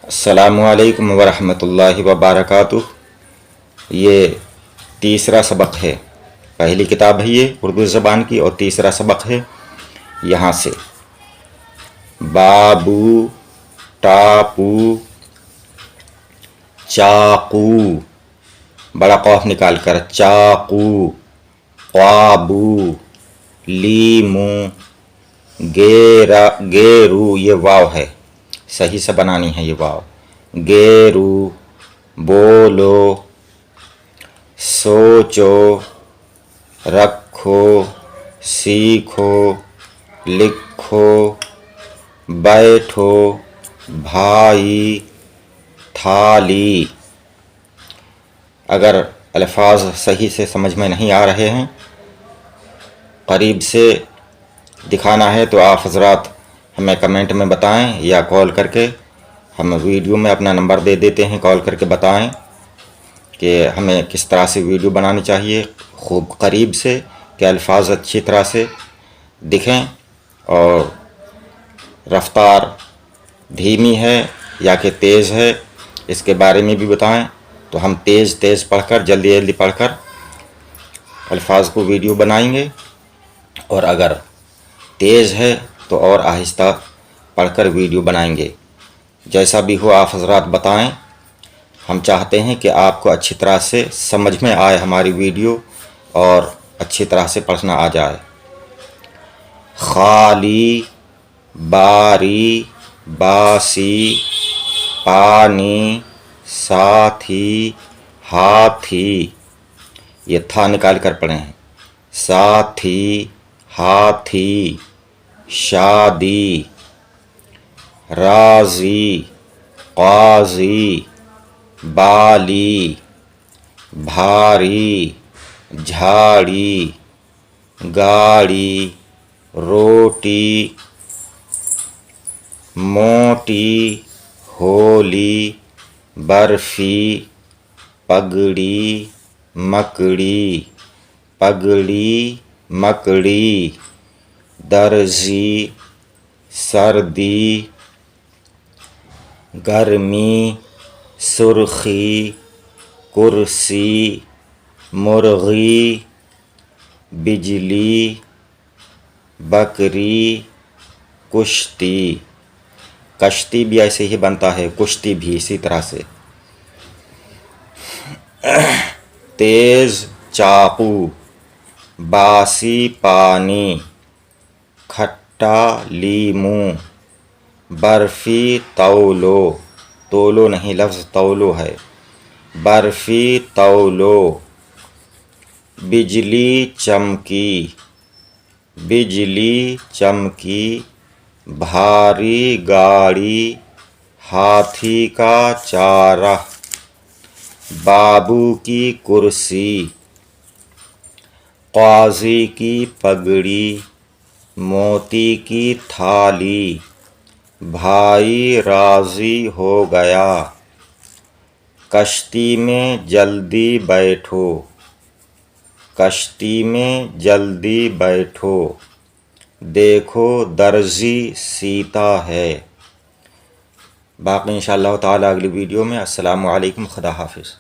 السلام علیکم ورحمۃ اللہ وبرکاتہ۔ یہ تیسرا سبق ہے، پہلی کتاب ہے یہ اردو زبان کی، اور تیسرا سبق ہے یہاں سے۔ بابو، ٹاپو، چاقو، بڑا قوف نکال کر، چاقو، قابو، لیمو، گیرو، یہ واو ہے، صحیح سے بنانی ہے یہ واو، گیرو، بولو، سوچو، رکھو، سیکھو، لکھو، بیٹھو، بھائی، تھالی۔ اگر الفاظ صحیح سے سمجھ میں نہیں آ رہے ہیں، قریب سے دکھانا ہے تو آپ حضرات ہمیں کمنٹ میں بتائیں یا کال کر کے، ہم ویڈیو میں اپنا نمبر دے دیتے ہیں، کال کر کے بتائیں کہ ہمیں کس طرح سے ویڈیو بنانی چاہیے، خوب قریب سے، کہ الفاظ اچھی طرح سے دکھیں، اور رفتار دھیمی ہے یا کہ تیز ہے اس کے بارے میں بھی بتائیں، تو ہم تیز تیز پڑھ کر، جلدی جلدی پڑھ کر الفاظ کو ویڈیو بنائیں گے، اور اگر تیز ہے تو اور آہستہ پڑھ کر ویڈیو بنائیں گے۔ جیسا بھی ہو آپ حضرات بتائیں، ہم چاہتے ہیں کہ آپ کو اچھی طرح سے سمجھ میں آئے ہماری ویڈیو، اور اچھی طرح سے پڑھنا آ جائے۔ خالی، باری، باسی، پانی، ساتھی، ہاتھی، یہ تھا نکال کر پڑھیں، ساتھی، ہاتھی، شادی، راضی، قاضی، بالی، بھاری، جھاڑی، گاڑی، روٹی، موٹی، ہولی، برفی، پگڑی، مکڑی، پگڑی، مکڑی، درزی، سردی، گرمی، سرخی، کرسی، مرغی، بجلی، بکری، کشتی، کشتی بھی ایسے ہی بنتا ہے، کشتی بھی اسی طرح سے۔ تیز، چاقو، باسی، پانی، کھٹا، لیمو، برفی، تولو، تولو نہیں لفظ تولو ہے، برفی، تولو، بجلی، چمکی، بجلی، چمکی، بھاری گاڑی، ہاتھی کا چارہ، بابو کی کرسی، قاضی کی پگڑی، موتی کی تھالی، بھائی راضی ہو گیا، کشتی میں جلدی بیٹھو، کشتی میں جلدی بیٹھو، دیکھو درزی سیتا ہے۔ باقی انشاءاللہ تعالی اگلی ویڈیو میں۔ السلام علیکم، خدا حافظ۔